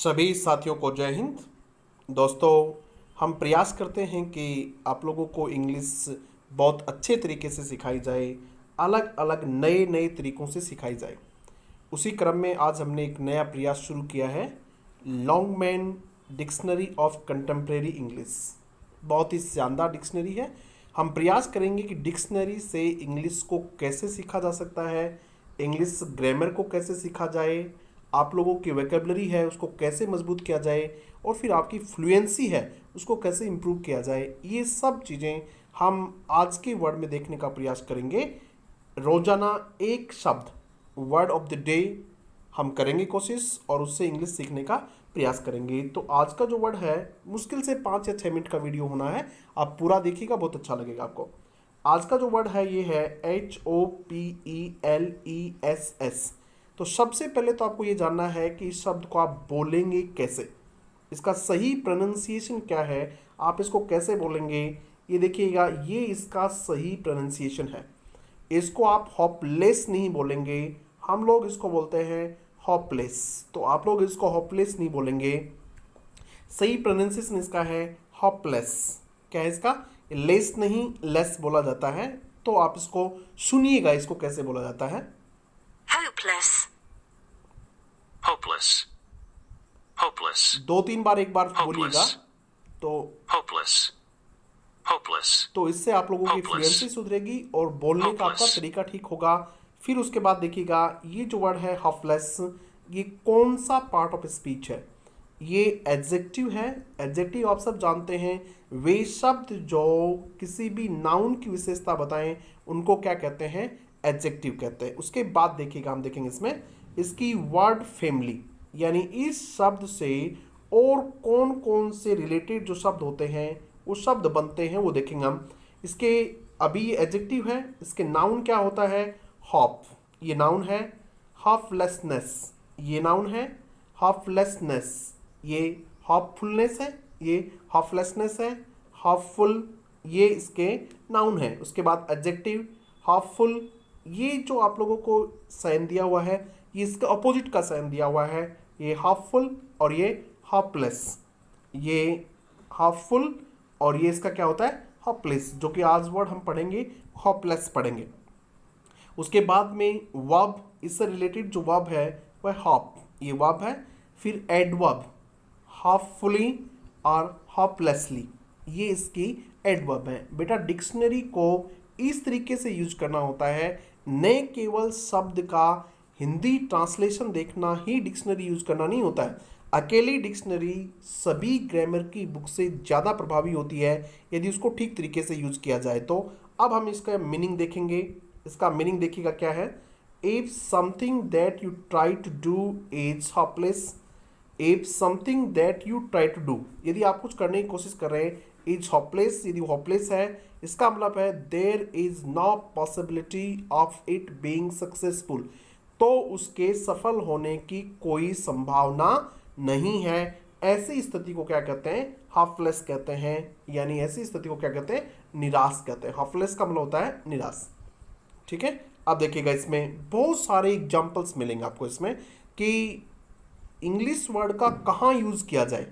सभी साथियों को जय हिंद। दोस्तों, हम प्रयास करते हैं कि आप लोगों को इंग्लिश बहुत अच्छे तरीके से सिखाई जाए, अलग अलग नए नए तरीक़ों से सिखाई जाए। उसी क्रम में आज हमने एक नया प्रयास शुरू किया है, Longman dictionary of contemporary English. बहुत ही शानदार डिक्शनरी है। हम प्रयास करेंगे कि डिक्शनरी से इंग्लिश को कैसे सीखा जा सकता है, इंग्लिश ग्रामर को कैसे सीखा जाए, आप लोगों की वोकैबुलरी है उसको कैसे मजबूत किया जाए, और फिर आपकी फ्लुएंसी है उसको कैसे इम्प्रूव किया जाए। ये सब चीज़ें हम आज के वर्ड में देखने का प्रयास करेंगे। रोजाना एक शब्द, वर्ड ऑफ द डे हम करेंगे कोशिश, और उससे इंग्लिश सीखने का प्रयास करेंगे। तो आज का जो वर्ड है, मुश्किल से 5 या 6 मिनट का वीडियो होना है, आप पूरा देखिएगा, बहुत अच्छा लगेगा आपको। आज का जो वर्ड है ये है HOPELESS। तो सबसे पहले तो आपको ये जानना है कि इस शब्द को आप बोलेंगे कैसे, इसका सही प्रोनाउंसिएशन क्या है, आप इसको कैसे बोलेंगे। ये देखिएगा, ये इसका सही प्रोनाउंसिएशन है। इसको आप होपलेस नहीं बोलेंगे, हम लोग इसको बोलते हैं होपलेस। तो आप लोग इसको होपलेस नहीं बोलेंगे, सही प्रोनाउंसिएशन इसका है होपलेस। क्या है इसका? लेस नहीं, लेस बोला जाता है। तो आप इसको सुनिएगा, इसको कैसे बोला जाता है। Hopeless. Hopeless. Hopeless. 2-3 बार एक बार बोलिएगा Hopeless. तो Hopeless. Hopeless. तो इससे आप लोगों की Hopeless. फ्लुएंसी सुधरेगी और बोलने का आपका Hopeless. तरीका ठीक होगा। फिर उसके बाद देखिएगा, ये जो वर्ड है होपलेस, ये कौन सा पार्ट ऑफ स्पीच है? ये एडजेक्टिव है। एडजेक्टिव आप सब जानते हैं, वे शब्द जो किसी भी नाउन की विशेषता बताएं उनको क्या कहते हैं? एडजेक्टिव कहते हैं। उसके बाद देखिएगा, हम देखेंगे इसमें इसकी वर्ड फैमिली, यानी इस शब्द से और कौन कौन से रिलेटेड जो शब्द होते हैं, वो शब्द बनते हैं, वो देखेंगे हम। इसके अभी ये एडजेक्टिव है, इसके नाउन क्या होता है? हॉप, ये नाउन है। हॉपलेसनेस, ये नाउन है। हॉपलेसनेस, ये हॉपफुलनेस है, ये हॉपलेसनेस है। हॉपफुल, ये इसके नाउन है। उसके बाद एडजेक्टिव हॉपफुल, ये जो आप लोगों को साइन दिया हुआ है, ये इसका अपोजिट का साइन दिया हुआ है। ये हॉपफुल और ये हॉपलेस, ये हॉपफुल और ये इसका क्या होता है? हॉपलेस, जो कि आज वर्ड हम पढ़ेंगे हॉपलेस पढ़ेंगे। उसके बाद में वर्ब, इससे रिलेटेड जो वर्ब है वह हॉप, ये वर्ब है। फिर एडवर्ब, हॉपफुली और हॉपलेसली, ये इसकी एडवर्ब है। बेटा, डिक्शनरी को इस तरीके से यूज करना होता है, न केवल शब्द का हिंदी ट्रांसलेशन देखना ही डिक्शनरी यूज करना नहीं होता है। अकेली डिक्शनरी सभी ग्रामर की बुक से ज़्यादा प्रभावी होती है यदि उसको ठीक तरीके से यूज किया जाए तो। अब हम इसका मीनिंग देखेंगे। इसका मीनिंग देखिएगा क्या है। If something that you try to do is hopeless, if something that you try to do, यदि आप कुछ करने की कोशिश कर रहे हैं, इज होपलेस, यदि होपलेस है, इसका मतलब है there is no possibility of it being successful, तो उसके सफल होने की कोई संभावना नहीं है। ऐसी स्थिति को क्या कहते हैं? होपलेस कहते हैं। यानी ऐसी स्थिति को क्या कहते हैं? निराश कहते हैं। होपलेस का मतलब होता है निराश। ठीक है, अब देखिएगा, इसमें बहुत सारे एग्जाम्पल्स मिलेंगे आपको इसमें कि इंग्लिश वर्ड का कहाँ यूज़ किया जाए।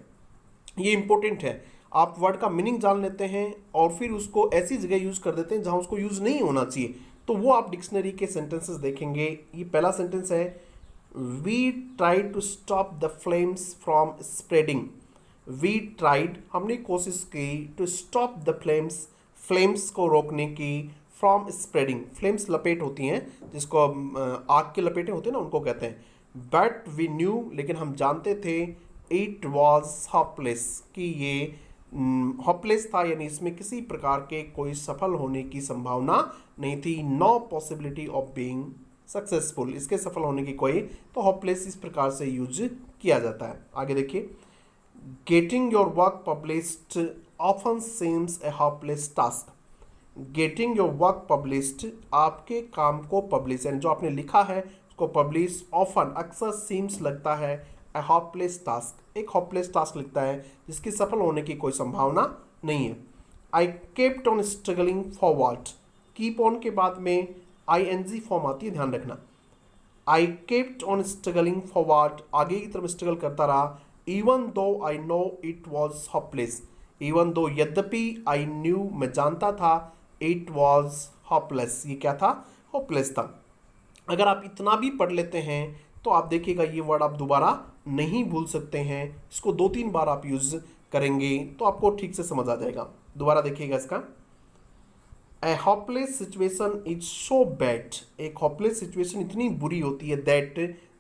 ये इंपॉर्टेंट है। आप वर्ड का मीनिंग जान लेते हैं और फिर उसको ऐसी जगह यूज़ कर देते हैं जहाँ उसको यूज़ नहीं होना चाहिए, तो वो आप डिक्शनरी के सेंटेंसेस देखेंगे। ये पहला सेंटेंस है, we try to stop the flames from spreading. We tried, हमने कोशिश की, to stop the flames, flames को रोकने की, फ्रॉम स्प्रेडिंग, फ्लेम्स लपेट होती हैं, जिसको आग के लपेटें होते हैं ना, उनको कहते हैं। बट वी न्यू, लेकिन हम जानते थे, इट वॉज होपलेस, कि ये होपलेस था, यानी इसमें किसी प्रकार के कोई सफल होने की संभावना नहीं थी। No possibility of being successful, इसके सफल होने की कोई, तो होपलेस इस प्रकार से यूज किया जाता है। आगे देखिए, getting your work published often seems A hopeless task. Getting your work published, आपके काम को पब्लिश, यानी जो आपने लिखा है उसको पब्लिश, ऑफन, अक्सर, सीम्स लगता है, ए होपलेस टास्क, एक होपलेस टास्क लिखता है जिसकी सफल होने की कोई संभावना नहीं है। I kept on struggling forward, keep on के बाद में ING फॉर्म आती है, ध्यान रखना। I kept on struggling forward, आगे की तरफ स्ट्रगल करता रहा, even though I know it was hopeless, even though यद्यपि आई न्यू मैं जानता था, इट वॉज होपलेस ये क्या था, होपलेस था। अगर आप इतना भी पढ़ लेते हैं तो आप देखिएगा ये वर्ड आप दोबारा नहीं भूल सकते हैं, इसको 2-3 बार आप यूज करेंगे तो आपको ठीक से समझ आ जाएगा। दोबारा देखिएगा इसका, a hopeless situation is so bad, एक हॉपलेस सिचुएशन इतनी बुरी होती है that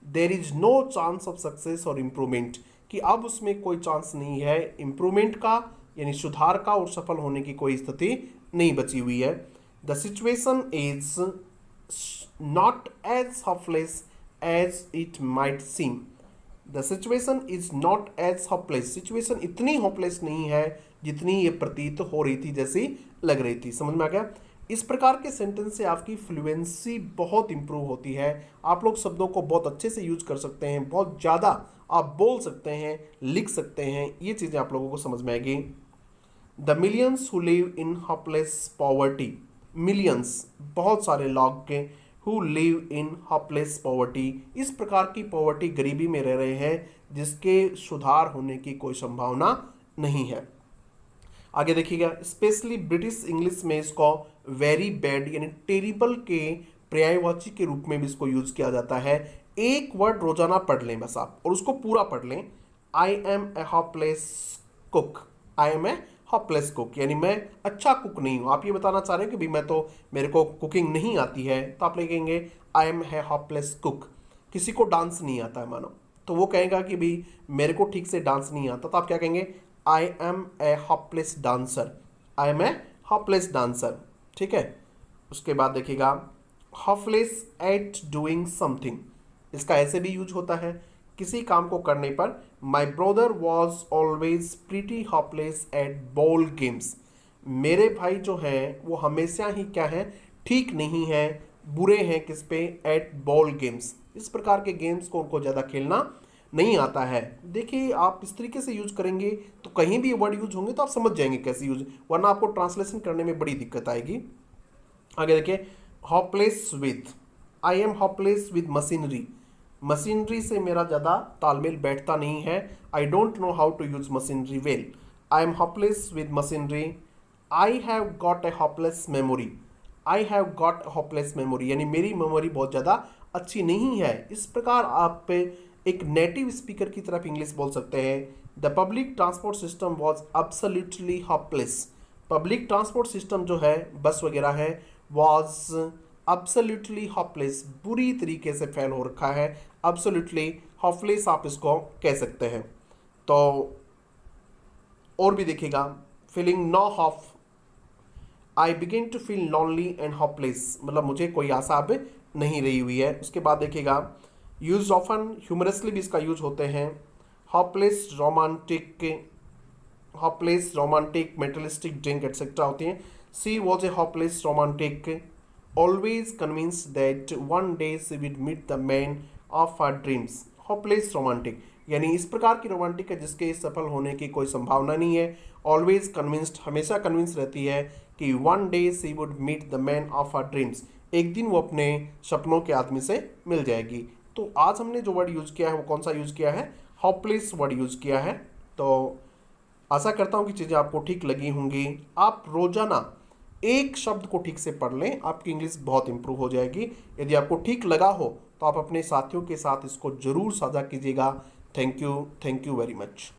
there is no chance of success और इम्प्रूवमेंट, कि अब उसमें कोई चांस नहीं है इम्प्रूवमेंट का यानी सुधार का, और सफल होने की कोई स्थिति नहीं बची हुई है। The situation is not as hopeless as it might seem, the situation is not as hopeless, situation इतनी होपलेस नहीं है जितनी ये प्रतीत हो रही थी, जैसी लग रही थी। समझ में आ गया? इस प्रकार के सेंटेंस से आपकी फ्लुएंसी बहुत इंप्रूव होती है, आप लोग शब्दों को बहुत अच्छे से यूज कर सकते हैं, बहुत ज़्यादा आप बोल सकते हैं, लिख सकते हैं, ये चीज़ें आप लोगों को समझ में आएगी। The millions who live in hopeless poverty, millions बहुत सारे लोग के who live in hopeless poverty, इस प्रकार की पॉवर्टी गरीबी में रह रहे हैं जिसके सुधार होने की कोई संभावना नहीं है। आगे देखिएगा, स्पेशली ब्रिटिश इंग्लिश में इसको वेरी बैड यानी टेरिबल के पर्यायवाची के रूप में भी इसको यूज किया जाता है। एक वर्ड रोजाना पढ़ लें बस आप और उसको पूरा पढ़ लें, I am a hopeless cook, I am a hopeless cook यानी मैं अच्छा कुक नहीं हूँ। आप ये बताना चाह रहे हैं कि भाई मैं तो मेरे को कुकिंग नहीं आती है, तो आप लिखेंगे I am a hopeless cook. किसी को डांस नहीं आता है मानो, तो वो कहेगा कि भाई मेरे को ठीक से डांस नहीं आता, तो आप क्या कहेंगे, I am a hopeless dancer, I am a hopeless dancer. ठीक है, उसके बाद देखिएगा हॉपलेस एट डूइंग समथिंग, इसका ऐसे भी यूज होता है किसी काम को करने पर। My brother was always pretty hopeless at ball games, मेरे भाई जो हैं वो हमेशा ही क्या है, ठीक नहीं है, बुरे हैं किस पे, एट बॉल गेम्स, इस प्रकार के गेम्स को उनको ज़्यादा खेलना नहीं आता है। देखिए आप इस तरीके से यूज करेंगे तो कहीं भी वर्ड यूज होंगे तो आप समझ जाएंगे कैसे यूज, वरना आपको ट्रांसलेशन करने में बड़ी दिक्कत आएगी। आगे देखिए, hopeless with, I am hopeless with machinery, machinery से मेरा ज़्यादा तालमेल बैठता नहीं है, I don't know how to use machinery well, I am hopeless with machinery. I have got a hopeless memory, I have got hopeless memory यानी मेरी memory बहुत ज़्यादा अच्छी नहीं है। इस प्रकार आप एक नेटिव स्पीकर की तरफ इंग्लिश बोल सकते हैं। The public transport system was absolutely hopeless, public transport system जो है बस वगैरह है, वॉज एब्सोल्युटली हॉपलेस, बुरी तरीके से फेल हो रखा है, एब्सोल्युटली हॉपलेस आप इसको कह सकते हैं। तो और भी देखिएगा, feeling no hope, I begin to feel lonely and hopeless, मतलब मुझे कोई आशा अब नहीं रही हुई है। उसके बाद देखिएगा, यूज ऑफन, ह्यूमरसली भी इसका यूज होते हैं। हॉपलेस रोमांटिक, हॉपलेस रोमांटिक, मेटलिस्टिक ड्रिंक एटसेट्रा होती हैं। She was a hopeless romantic, always convince that one day she would meet the man of our dreams, hopeless romantic यानी इस प्रकार की रोमांटिक है जिसके सफल होने की कोई संभावना नहीं है। ऑलवेज कन्विंस्ड, हमेशा कन्विंस रहती है कि one day she would meet the man of our dreams, एक दिन वो अपने सपनों के आदमी से मिल जाएगी। तो आज हमने जो वर्ड यूज़ किया है वो कौन सा यूज़ किया है, हॉपलेस वर्ड यूज़ किया है। तो आशा करता हूँ कि चीज़ें आपको ठीक लगी होंगी। आप रोजाना एक शब्द को ठीक से पढ़ लें, आपकी इंग्लिश बहुत इंप्रूव हो जाएगी। यदि आपको ठीक लगा हो तो आप अपने साथियों के साथ इसको ज़रूर साझा कीजिएगा। Thank you very much.